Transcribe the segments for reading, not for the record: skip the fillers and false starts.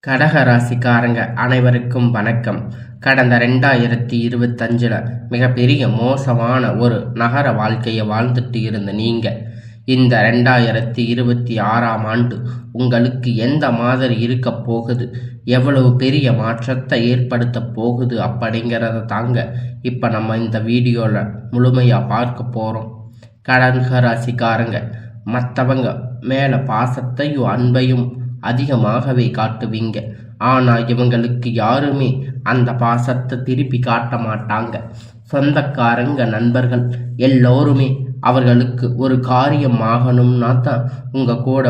கடக ராசிக்காரங்க அனைவருக்கும் வணக்கம். கடந்த 2025 மிகப்பெரிய மோசமான ஒரு நகர வாழ்க்கையை வாழ்ந்துட்டு இருந்த நீங்க இந்த 2026ஆம் ஆண்டு உங்களுக்கு எந்த மாதிரி இருக்க போகுது, எவ்வளவு பெரிய மாற்றத்தை ஏற்படுத்த போகுது அப்படிங்கிறத தாங்க இப்போ நம்ம இந்த வீடியோவில் முழுமையாக பார்க்க போகிறோம். கடக ராசிக்காரங்க மற்றவங்க மேலே பாசத்தையும் அன்பையும் அதிகமாகவே காட்டுவீங்க. ஆனால் இவங்களுக்கு யாருமே அந்த பாசத்தை திருப்பி காட்ட மாட்டாங்க. சொந்தக்காரங்க நண்பர்கள் எல்லோருமே அவர்களுக்கு ஒரு காரியம் ஆகணும்னா தான் உங்கள் கூட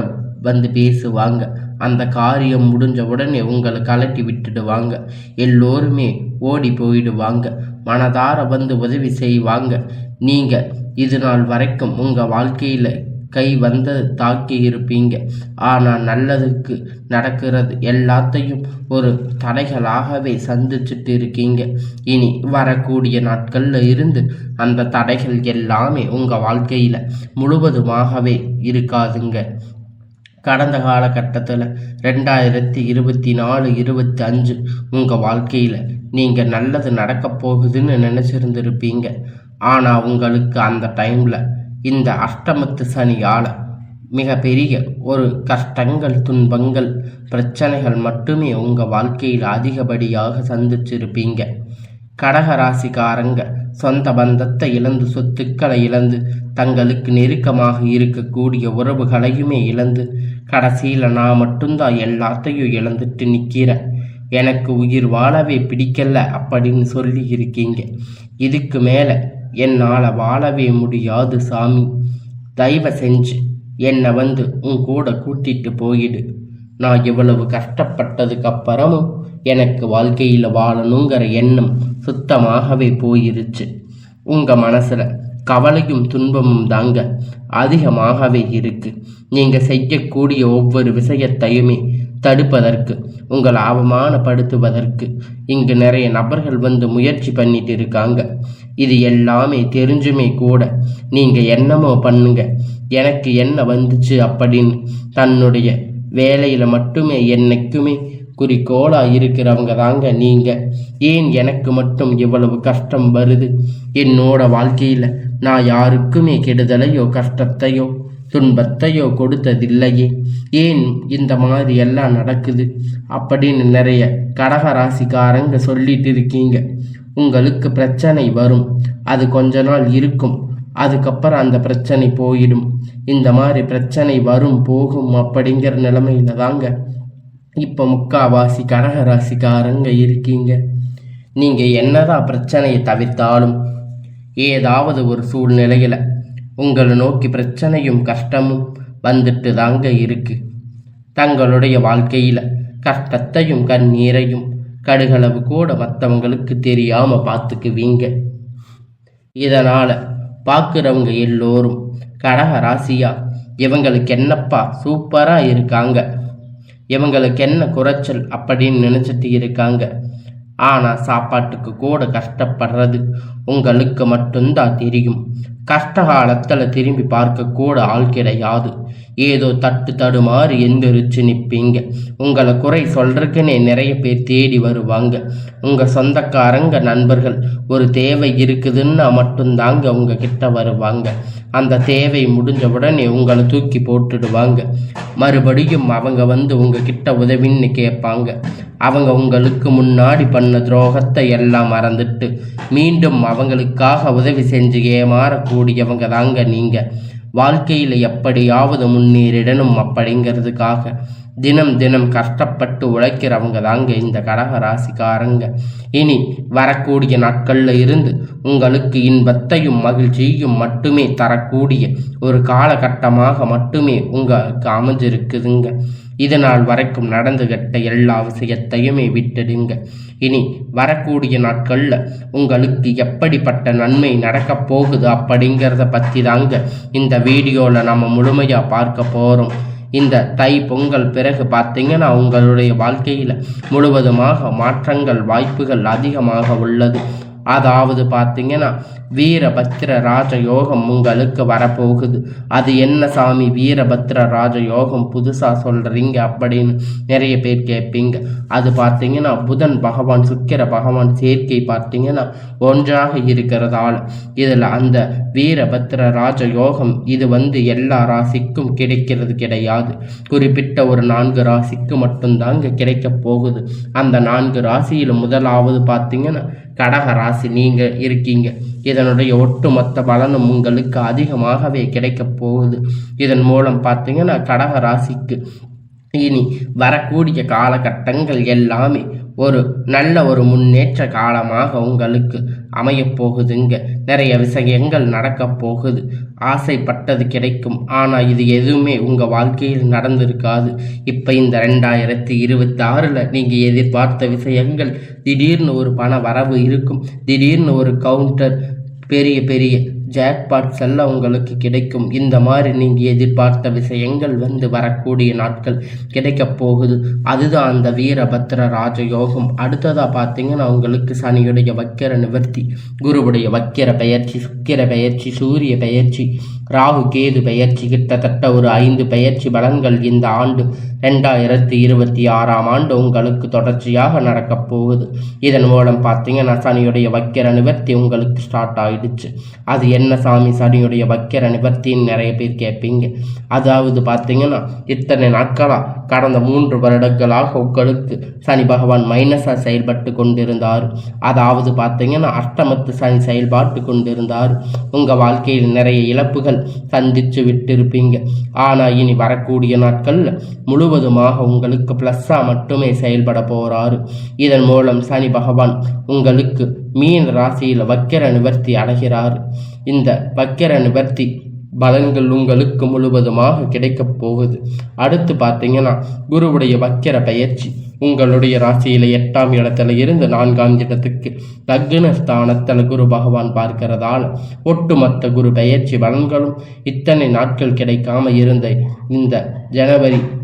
வந்து பேசுவாங்க. அந்த காரியம் முடிஞ்ச உடனே உங்களை கலட்டி விட்டுடுவாங்க. எல்லோருமே ஓடி போயிடுவாங்க. மனதார வந்து உதவி செய்வாங்க. நீங்கள் இது நாள் வரைக்கும் உங்கள் வாழ்க்கையில் கை வந்து தாக்கி இருப்பீங்க. ஆனால் நல்லதுக்கு நடக்கிறது எல்லாத்தையும் ஒரு தடைகளாகவே சந்திச்சுட்டு இருக்கீங்க. இனி வரக்கூடிய நாட்களில் இருந்து அந்த தடைகள் எல்லாமே உங்கள் வாழ்க்கையில் முழுவதுமாகவே இருக்காதுங்க. கடந்த காலகட்டத்தில் 2024-25 உங்கள் வாழ்க்கையில் நீங்கள் நல்லது நடக்க போகுதுன்னு நினச்சிருந்துருப்பீங்க. ஆனால் உங்களுக்கு அந்த டைமில் இந்த அஷ்டமத்து சனியால் மிகப்பெரிய ஒரு கஷ்டங்கள், துன்பங்கள், பிரச்சனைகள் மட்டுமே உங்கள் வாழ்க்கையில் அதிகப்படியாக சந்திச்சிருப்பீங்க. கடகராசிக்காரங்க சொந்த பந்தத்தை இழந்து, சொத்துக்களை இழந்து, தங்களுக்கு நெருக்கமாக இருக்கக்கூடிய உறவுகளையுமே இழந்து, கடைசியில் நான் மட்டும்தான் எல்லாத்தையும் இழந்துட்டு நிற்கிறேன், எனக்கு உயிர் வாழவே பிடிக்கல அப்படின்னு சொல்லி இருக்கீங்க. இதுக்கு மேலே என்னால் வாழவே முடியாது சாமி, தயவு செஞ்சு என்னை வந்து உன் கூட கூட்டிட்டு போயிடு. நான் இவ்வளவு கஷ்டப்பட்டதுக்கு அப்புறமும் எனக்கு வாழ்க்கையில் வாழணுங்கிற எண்ணம் சுத்தமாகவே போயிருச்சு. உங்கள் மனசில் கவலையும் துன்பமும் தாங்க அதிகமாகவே இருக்கு. நீங்கள் செய்யக்கூடிய ஒவ்வொரு விஷயத்தையுமே தடுப்பதற்கு, உங்களை அவமானப்படுத்துவதற்கு இங்கு நிறைய நபர்கள் வந்து முயற்சி பண்ணிட்டு இருக்காங்க. இது எல்லாமே தெரிஞ்சுமே கூட நீங்கள் என்னமோ பண்ணுங்க, எனக்கு என்ன வந்துச்சு அப்படின்னு தன்னுடைய வேலையில் மட்டுமே என்னைக்குமே குறிக்கோளாக இருக்கிறவங்க தாங்க நீங்கள். ஏன் எனக்கு மட்டும் இவ்வளவு கஷ்டம் வருது? என்னோட வாழ்க்கையில் நான் யாருக்குமே கெடுதலையோ கஷ்டத்தையோ துன்பத்தையோ கொடுத்ததில்லையே, ஏன் இந்த மாதிரி எல்லாம் நடக்குது அப்படின்னு நிறைய கடகராசிக்காரங்க சொல்லிட்டு இருக்கீங்க. உங்களுக்கு பிரச்சனை வரும், அது கொஞ்ச நாள் இருக்கும், அதுக்கப்புறம் அந்த பிரச்சனை போயிடும். இந்த மாதிரி பிரச்சனை வரும் போகும் அப்படிங்கிற நிலைமையில தாங்க இப்போ முக்காவாசி கடகராசிக்காரங்க இருக்கீங்க. நீங்கள் என்னதான் பிரச்சனையை தவிர்த்தாலும் ஏதாவது ஒரு சூழ்நிலையில் உங்களை நோக்கி பிரச்சனையும் கஷ்டமும் வந்துட்டு தாங்க இருக்கு. தங்களுடைய வாழ்க்கையில் கஷ்டத்தையும் கண்ணீரையும் கடுகளவு கூட மற்றவங்களுக்கு தெரியாமல் பார்த்துக்குவீங்க. இதனால் பார்க்குறவங்க எல்லோரும் கடக ராசியா, இவங்களுக்கு என்னப்பா சூப்பராக இருக்காங்க, இவங்களுக்கு என்ன குறைச்சல் அப்படின்னு நினச்சிட்டு இருக்காங்க. ஆனால் சாப்பாட்டுக்கு கூட கஷ்டப்படுறது உங்களுக்கு மட்டும்தான் தெரியும். கஷ்ட காலத்தில் திரும்பி பார்க்க கூட ஆள் கிடையாது. ஏதோ தடுமாறி எந்திரிச்சு நிற்பீங்க. உங்களை குறை சொல்றதுக்குன்னே நிறைய பேர் தேடி வருவாங்க. உங்கள் சொந்தக்காரங்க நண்பர்கள் ஒரு தேவை இருக்குதுன்னா மட்டும்தாங்க உங்ககிட்ட வருவாங்க. அந்த தேவை முடிஞ்ச உடனே உங்களை தூக்கி போட்டுடுவாங்க. மறுபடியும் அவங்க வந்து உங்ககிட்ட உதவின்னு கேட்பாங்க. அவங்க உங்களுக்கு முன்னாடி பண்ண துரோகத்தை எல்லாம் மறந்துட்டு மீண்டும் அவங்களுக்காக உதவி செஞ்சு ஏமாறக்கூடியவங்க தாங்க நீங்கள். வாழ்க்கையில் எப்படியாவது முன்னேறிடணும் அப்படிங்கிறதுக்காக தினம் தினம் கஷ்டப்பட்டு உழைக்கிறவங்க தாங்க இந்த கடக ராசிக்காரங்க. இனி வரக்கூடிய நாட்களில் இருந்து உங்களுக்கு இன்பத்தையும் மகிழ்ச்சியும் மட்டுமே தரக்கூடிய ஒரு காலகட்டமாக மட்டுமே உங்களுக்கு அமைஞ்சிருக்குதுங்க. இதனால் வரைக்கும் நடந்துகிட்ட எல்லா விஷயத்தையுமே விட்டுடுங்க. இனி வரக்கூடிய நாட்களில் உங்களுக்கு எப்படிப்பட்ட நன்மை நடக்கப் போகுது அப்படிங்கிறத பற்றி தாங்க இந்த வீடியோவில் நம்ம முழுமையாக பார்க்க போகிறோம். இந்த தை பொங்கல் பிறகு பார்த்தீங்கன்னா உங்களுடைய வாழ்க்கையில் முழுவதுமாக மாற்றங்கள் வாய்ப்புகள் அதிகமாக உள்ளது. அதாவது பார்த்தீங்கன்னா வீரபத்திர ராஜயோகம் உங்களுக்கு வரப்போகுது. அது என்ன சாமி வீரபத்திர ராஜயோகம் புதுசாக சொல்கிறீங்க அப்படின்னு நிறைய பேர் கேட்பீங்க. அது பார்த்தீங்கன்னா புதன் பகவான் சுக்கிர பகவான் சேர்க்கை பார்த்தீங்கன்னா ஒன்றாக இருக்கிறதால இதில் அந்த வீரபத்திர ராஜயோகம் இது எல்லா ராசிக்கும் கிடைக்கிறது கிடையாது. குறிப்பிட்ட ஒரு 4 ராசிக்கு மட்டும்தாங்க கிடைக்க போகுது. அந்த 4 ராசியில் முதலாவது பார்த்தீங்கன்னா கடக ராசி நீங்க இருக்கீங்க. இதனுடைய ஒட்டுமொத்த பலனும் உங்களுக்கு அதிகமாகவே கிடைக்க போகுது. இதன் மூலம் பார்த்தீங்கன்னா கடக ராசிக்கு இனி வரக்கூடிய காலகட்டங்கள் எல்லாமே ஒரு நல்ல ஒரு முன்னேற்ற காலமாக உங்களுக்கு அமையப்போகுதுங்க. நிறைய விஷயங்கள் நடக்க போகுது. ஆசைப்பட்டது கிடைக்கும். ஆனால் இது எதுவுமே உங்கள் வாழ்க்கையில் நடந்திருக்காது. இப்போ இந்த 2026 நீங்கள் எதிர்பார்த்த விஷயங்கள் திடீர்னு ஒரு பண வரவு இருக்கும். திடீர்னு ஒரு கவுண்டர் பெரிய பெரிய ஜாக்பாட்ஸ் எல்லாம் உங்களுக்கு கிடைக்கும். இந்த மாதிரி நீங்கள் எதிர்பார்த்த விஷயங்கள் வரக்கூடிய நாட்கள் கிடைக்க போகுது. அதுதான் அந்த வீரபத்திர ராஜயோகம். அடுத்ததாக பார்த்தீங்கன்னா உங்களுக்கு சனியுடைய வக்கிர நிவர்த்தி, குருவுடைய வக்கிர பெயர்ச்சி, சுக்கிர பெயர்ச்சி, சூரிய பெயர்ச்சி, ராகு கேது பெயர்ச்சி, கிட்டத்தட்ட ஒரு 5 பெயர்ச்சி பலன்கள் இந்த ஆண்டு 2026 உங்களுக்கு தொடர்ச்சியாக நடக்கப் போகுது. இதன் மூலம் பார்த்தீங்கன்னா சனியுடைய வக்கிர நிவர்த்தி உங்களுக்கு ஸ்டார்ட் ஆயிடுச்சு. அது என்ன சாமி சனியுடைய வக்கிர நிவர்த்தின்னு நிறைய பேர் கேட்பீங்க. அதாவது பார்த்தீங்கன்னா இத்தனை நாட்களாக கடந்த 3 வருடங்களாக உங்களுக்கு சனி பகவான் மைனஸாக செயல்பட்டு கொண்டிருந்தார். அதாவது பார்த்தீங்கன்னா அஷ்டமத்து சனி செயல்பாட்டு கொண்டிருந்தார். உங்கள் வாழ்க்கையில் நிறைய இழப்புகள் சந்திச்சு விட்டிருப்பீங்க. ஆனால் இனி வரக்கூடிய நாட்களில் முழுவதுமாக உங்களுக்கு ப்ளஸ்ஸாக மட்டுமே செயல்பட போகிறாரு. இதன் மூலம் சனி பகவான் உங்களுக்கு மீன ராசியில் வக்கிர நிவர்த்தி அடைகிறார். இந்த வக்கிர நிவர்த்தி பலன்கள் உங்களுக்கு முழுவதுமாக கிடைக்கப் போகுது. அடுத்து பார்த்தீங்கன்னா குருவுடைய வக்கிர பெயர்ச்சி உங்களுடைய ராசியில் 8ஆம் இடத்துல இருந்து 4ஆம் இடத்துக்கு லக்ன ஸ்தானத்தில் குரு பகவான் பார்க்கிறதால ஒட்டுமொத்த குரு பெயர்ச்சி பலன்களும் இத்தனை நாட்கள் கிடைக்காம இருந்த இந்த ஜனவரிக்கு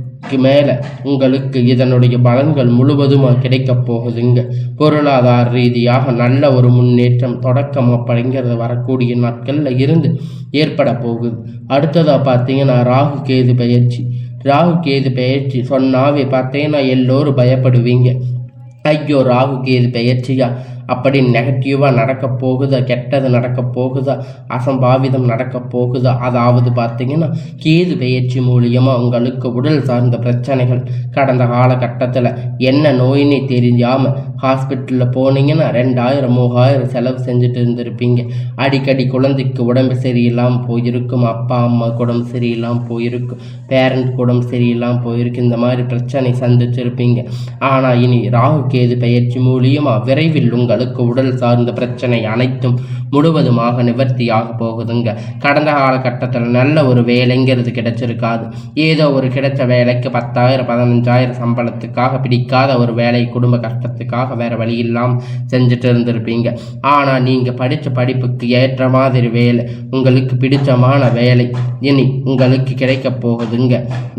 மேலே உங்களுக்கு இதனுடைய பலன்கள் முழுவதுமாக கிடைக்கப் போகுதுங்க. பொருளாதார ரீதியாக நல்ல ஒரு முன்னேற்றம் தொடக்கம் அப்படிங்கிறது வரக்கூடிய நாட்களில் இருந்து ஏற்பட போகுது. அடுத்ததாக பார்த்தீங்கன்னா ராகு கேது பெயர்ச்சி. ராகு கேது பெயர்ச்சி சொன்னாவே பார்த்தீங்கன்னா எல்லோரும் பயப்படுவீங்க. ஐயோ ராகு கேது பெயர்ச்சியா அப்படி நெகட்டிவாக நடக்க போகுதா, கெட்டது நடக்க போகுதா, அசம்பாவிதம் நடக்க போகுதா. அதாவது பார்த்தீங்கன்னா கேது பெயர்ச்சி மூலியமாக உங்களுக்கு உடல் சார்ந்த பிரச்சனைகள் கடந்த காலகட்டத்தில் என்ன நோயினே தெரிஞ்சாமல் ஹாஸ்பிட்டலில் போனீங்கன்னா 2000-3000 செலவு செஞ்சுட்டு இருந்திருப்பீங்க. அடிக்கடி குழந்தைக்கு உடம்பு சரியில்லாமல் போயிருக்கும், அப்பா அம்மா உடம்பு சரியில்லாமல் போயிருக்கும், பேரண்ட் உடம்பு சரியில்லாமல் போயிருக்கு. இந்த மாதிரி பிரச்சனை சந்திச்சிருப்பீங்க. ஆனால் இனி ராகு கேது பெயர்ச்சி மூலியமாக விரைவில் உங்களுக்கு உடல் சார்ந்த பிரச்சனை அனைத்தும் முழுவதுமாக நிவர்த்தியாக போகுதுங்க. கடந்த காலகட்டத்தில் நல்ல ஒரு வேலைங்கிறது கிடைச்சிருக்காது. ஏதோ ஒரு கிடைச்ச வேலைக்கு 10,000-15,000 சம்பளத்துக்காக பிடிக்காத ஒரு வேலை குடும்ப கஷ்டத்துக்காக வேற வழி இல்லாமல் செஞ்சுட்டு இருந்திருப்பீங்க. ஆனால் நீங்கள் படித்த படிப்புக்கு ஏற்ற மாதிரி வேலை, உங்களுக்கு பிடிச்சமான வேலை இனி உங்களுக்கு கிடைக்க போகுதுங்க.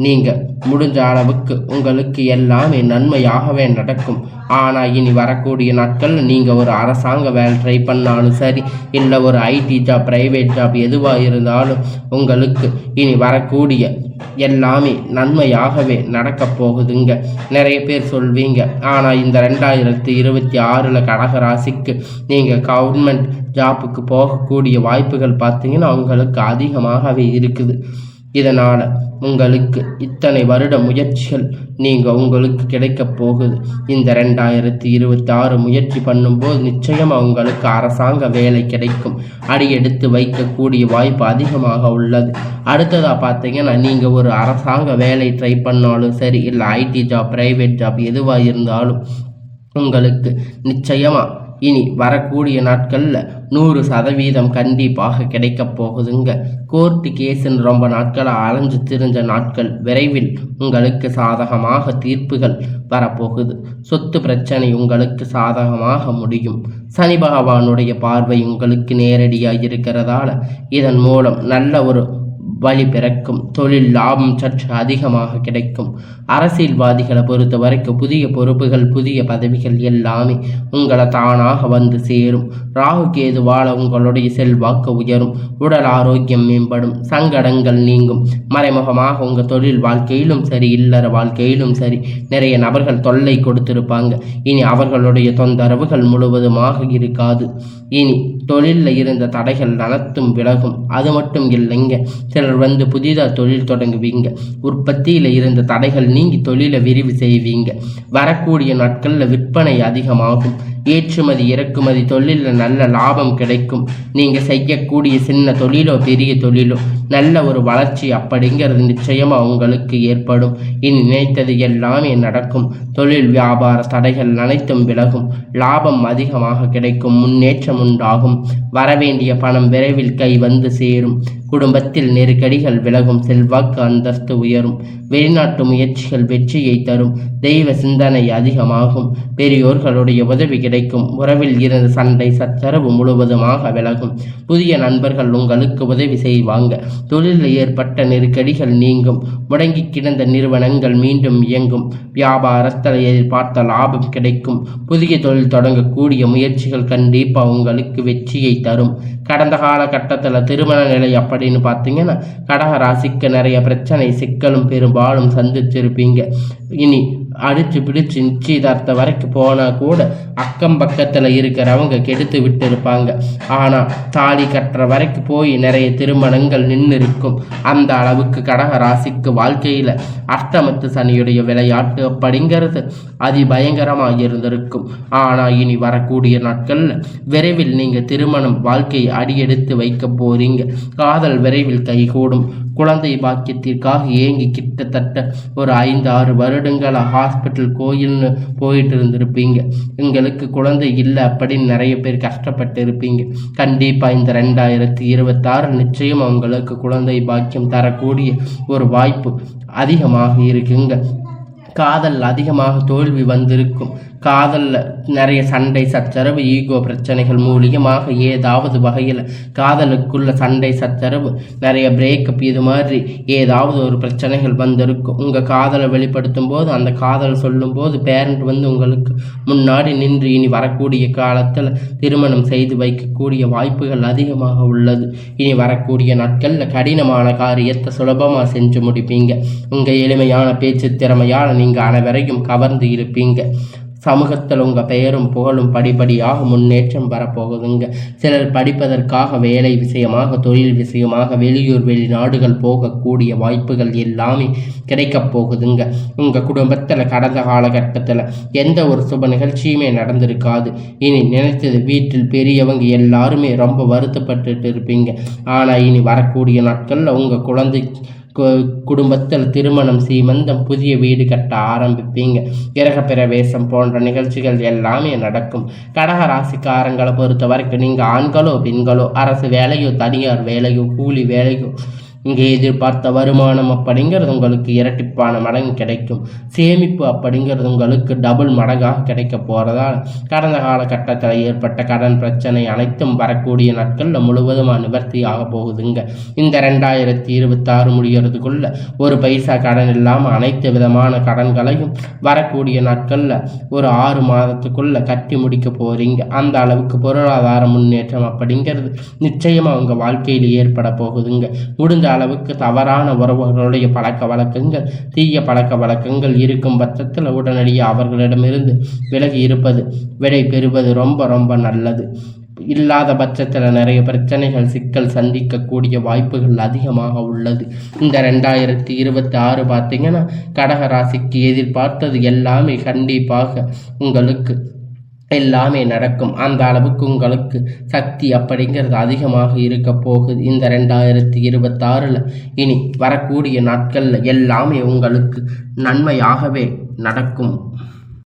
நீங்கள் முடிஞ்ச அளவுக்கு உங்களுக்கு எல்லாமே நன்மையாகவே நடக்கும். ஆனால் இனி வரக்கூடிய நாட்களில் நீங்கள் ஒரு அரசாங்க வேலை ட்ரை பண்ணாலும் சரி, இல்லை ஒரு ஐடி ஜாப், பிரைவேட் ஜாப் எதுவாக இருந்தாலும் உங்களுக்கு இனி வரக்கூடிய எல்லாமே நன்மையாகவே நடக்க போகுதுங்க. நிறைய பேர் சொல்வீங்க, ஆனால் இந்த 2026 கடக ராசிக்கு நீங்கள் கவர்மெண்ட் ஜாப்புக்கு போகக்கூடிய வாய்ப்புகள் பார்த்தீங்கன்னா உங்களுக்கு அதிகமாகவே இருக்குது. இதனால் உங்களுக்கு இத்தனை வருட முயற்சிகள் உங்களுக்கு கிடைக்க போகுது. இந்த 2026 முயற்சி பண்ணும்போது நிச்சயமாக உங்களுக்கு அரசாங்க வேலை கிடைக்கும். அடியெடுத்து வைக்கக்கூடிய வாய்ப்பு அதிகமாக உள்ளது. அடுத்ததாக பார்த்தீங்கன்னா நீங்கள் ஒரு அரசாங்க வேலை ட்ரை பண்ணாலும் சரி, இல்லை ஐடி ஜாப், பிரைவேட் ஜாப் எதுவாக இருந்தாலும் உங்களுக்கு நிச்சயமாக இனி வரக்கூடிய நாட்களில் 100% கண்டிப்பாக கிடைக்க போகுதுங்க. கோர்ட்டு கேஸுன்னு ரொம்ப நாட்களாக அலைஞ்சு திரிஞ்ச நாட்கள் விரைவில் உங்களுக்கு சாதகமாக தீர்ப்புகள் வரப்போகுது. சொத்து பிரச்சனை உங்களுக்கு சாதகமாக முடியும். சனி பகவானுடைய பார்வை உங்களுக்கு நேரடியாக இருக்கிறதால இதன் மூலம் நல்ல ஒரு வழி பிறக்கும். தொழில் லாபம் சற்று அதிகமாக கிடைக்கும். அரசியல்வாதிகளை பொறுத்த வரைக்கும் புதிய பொறுப்புகள், புதிய பதவிகள் எல்லாமே உங்களை தானாக வந்து சேரும். ராகு கேதுவால உங்களுடைய செல்வாக்கு உயரும். உடல் ஆரோக்கியம் மேம்படும். சங்கடங்கள் நீங்கும். மறைமுகமாக உங்கள் தொழில் வாழ்க்கையிலும் சரி, இல்லற வாழ்க்கையிலும் சரி, நிறைய நபர்கள் தொல்லை கொடுத்திருப்பாங்க. இனி அவர்களுடைய தொந்தரவுகள் முழுவதுமாக இருக்காது. இனி தொழிலில் இருந்த தடைகள் அனைத்தும் விலகும். அது மட்டும் இல்லைங்க, சிலர் வந்து புதிதாக தொழில் தொடங்குவீங்க. உற்பத்தியில் இருந்த தடைகள் நீங்கி தொழிலை விரிவு செய்வீங்க. வரக்கூடிய நாட்களில் விற்பனை அதிகமாகும். ஏற்றுமதி இறக்குமதி தொழிலில் நல்ல லாபம் கிடைக்கும். நீங்கள் செய்யக்கூடிய சின்ன தொழிலோ பெரிய தொழிலோ நல்ல ஒரு வளர்ச்சி அப்படிங்கிறது நிச்சயமாக உங்களுக்கு ஏற்படும். இனி நினைத்தது எல்லாமே நடக்கும். தொழில் வியாபார தடைகள் அனைத்தும் விலகும். லாபம் அதிகமாக கிடைக்கும். முன்னேற்றம் உண்டாகும். வரவேண்டிய பணம் விரைவில் கை வந்து சேரும். குடும்பத்தில் நெருக்கடிகள் விலகும். செல்வாக்கு அந்தஸ்து உயரும். வெளிநாட்டு முயற்சிகள் வெற்றியை தரும். தெய்வ சிந்தனை அதிகமாகும். பெரியோர்களுடைய உதவி கிடைக்கும். உறவில் இருந்த சண்டை சச்சரவு முழுவதுமாக விலகும். புதிய நண்பர்கள் உங்களுக்கு உதவி செய்வாங்க. தொழிலில் ஏற்பட்ட நெருக்கடிகள் நீங்கும். முடங்கி கிடந்த நிறுவனங்கள் மீண்டும் இயங்கும். வியாபாரத்தில் எதிர்பார்த்த லாபம் கிடைக்கும். புதிய தொழில் தொடங்கக்கூடிய முயற்சிகள் கண்டிப்பாக உங்களுக்கு வெற்றியை தரும். கடந்த காலகட்டத்தில் திருமண நிலை அப்படின்னு பார்த்தீங்கன்னா கடக ராசிக்கு நிறைய பிரச்சனை சிக்கலும் பெரும்பாலும் சந்திச்சிருப்பீங்க. இனி அடிச்சு பிடிச்சு நிச்சயதார்த்தம் வரைக்கும் போனால் கூட அக்கம் பக்கத்தில் இருக்கிறவங்க கெடுத்து விட்டு இருப்பாங்க. ஆனால் தாலி கட்டுற வரைக்கும் போய் நிறைய திருமணங்கள் நின்று இருக்கும். அந்த அளவுக்கு கடக ராசிக்கு வாழ்க்கையில் அஷ்டமத்து சனியுடைய விளையாட்டு அப்படிங்கிறது அதிபயங்கரமாக இருந்திருக்கும். ஆனால் இனி வரக்கூடிய நாட்களில் விரைவில் நீங்கள் திருமணம் வாழ்க்கையை அடியெடுத்து வைக்க போறீங்க. காதல் விரைவில் கைகூடும். குழந்தை பாக்கியத்திற்காக ஏங்கி கிட்டத்தட்ட ஒரு 5-6 வருடங்களாக ஹாஸ்பிட்டல் கோயில்னு போயிட்டு இருந்திருப்பீங்க. உங்களுக்கு குழந்தை இல்லை அப்படின்னு நிறைய பேர் கஷ்டப்பட்டு இருப்பீங்க. கண்டிப்பாக இந்த 2026 நிச்சயம் உங்களுக்கு குழந்தை பாக்கியம் தரக்கூடிய ஒரு வாய்ப்பு அதிகமாக இருக்குங்க. காதல் அதிகமாக தோல்வி வந்திருக்கும். காதலில் நிறைய சண்டை சச்சரவு, ஈகோ பிரச்சனைகள் மூலியமாக ஏதாவது வகையில் காதலுக்குள்ள சண்டை சச்சரவு, நிறைய பிரேக்கப், இது மாதிரி ஏதாவது ஒரு பிரச்சனைகள் வந்திருக்கும். உங்கள் காதலை வெளிப்படுத்தும் போது, அந்த காதல் சொல்லும் போது பேரண்ட் வந்து உங்களுக்கு முன்னாடி நின்று இனி வரக்கூடிய காலத்தில் திருமணம் செய்து வைக்கக்கூடிய வாய்ப்புகள் அதிகமாக உள்ளது. இனி வரக்கூடிய நாட்களில் கடினமான காரியத்தை சுலபமாக செஞ்சு முடிப்பீங்க. உங்கள் எளிமையான பேச்சு திறமையால் நீங்கள் அனைவரையும் கவர்ந்து இருப்பீங்க. சமூகத்தில் உங்கள் பெயரும் புகழும் படிப்படியாக முன்னேற்றம் வரப்போகுதுங்க. சிலர் படிப்பதற்காக வேலை விஷயமாக, தொழில் விஷயமாக வெளியூர் வெளிநாடுகள் போகக்கூடிய வாய்ப்புகள் எல்லாமே கிடைக்கப் போகுதுங்க. உங்கள் குடும்பத்தில் கடந்த காலகட்டத்தில் எந்த ஒரு சுப நிகழ்ச்சியுமே நடந்திருக்காது. இனி நினைத்தது வீட்டில் பெரியவங்க எல்லாருமே ரொம்ப வருத்தப்பட்டு இருப்பீங்க. ஆனால் இனி வரக்கூடிய நாட்களில் உங்கள் குழந்தை குடும்பத்தில் திருமணம், சீமந்தம், புதிய வீடு கட்ட ஆரம்பிப்பீங்க. கிரகப்பிரவேசம் போன்ற நிகழ்ச்சிகள் எல்லாமே நடக்கும். கடக ராசிக்காரங்களை பொறுத்த வரைக்கும் நீங்கள் ஆண்களோ பெண்களோ, அரசு வேலையோ தனியார் வேலையோ கூலி வேலையோ, இங்கே எதிர்பார்த்த வருமானம் அப்படிங்கிறது உங்களுக்கு இரட்டிப்பான மடங்கு கிடைக்கும். சேமிப்பு அப்படிங்கிறது உங்களுக்கு டபுள் மடங்காக கிடைக்க போகிறதால் கடந்த காலகட்டத்தில் ஏற்பட்ட கடன் பிரச்சனை அனைத்தும் வரக்கூடிய நாட்களில் முழுவதுமாக நிவர்த்தி ஆக போகுதுங்க. இந்த 2026 முடிகிறதுக்குள்ள ஒரு பைசா கடன் இல்லாமல் அனைத்து விதமான கடன்களையும் வரக்கூடிய நாட்களில் ஒரு 6 மாதத்துக்குள்ள கட்டி முடிக்க போகிறீங்க. அந்த அளவுக்கு பொருளாதார முன்னேற்றம் அப்படிங்கிறது நிச்சயமாக உங்கள் வாழ்க்கையில் ஏற்பட போகுதுங்க. முடிஞ்ச அளவுக்கு தவறான உறவுகளுடைய பழக்க வழக்கங்கள், தீய பழக்க வழக்கங்கள் இருக்கும் பட்சத்தில் உடனடியாக அவர்களிடமிருந்து விலகி இருப்பது, விடை பெறுவது ரொம்ப ரொம்ப நல்லது. இல்லாத பட்சத்தில் நிறைய பிரச்சனைகள், சிக்கல் சந்திக்கக்கூடிய வாய்ப்புகள் அதிகமாக உள்ளது. இந்த 2026 பார்த்தீங்கன்னா கடக ராசிக்கு எதிர்பார்த்தது எல்லாமே கண்டிப்பாக உங்களுக்கு எல்லாமே நடக்கும். அந்த அளவுக்கு உங்களுக்கு சக்தி அப்படிங்கிறது அதிகமாக இருக்க போகுது. இந்த 2026 இனி வரக்கூடிய நாட்களில் எல்லாமே உங்களுக்கு நன்மையாகவே நடக்கும்.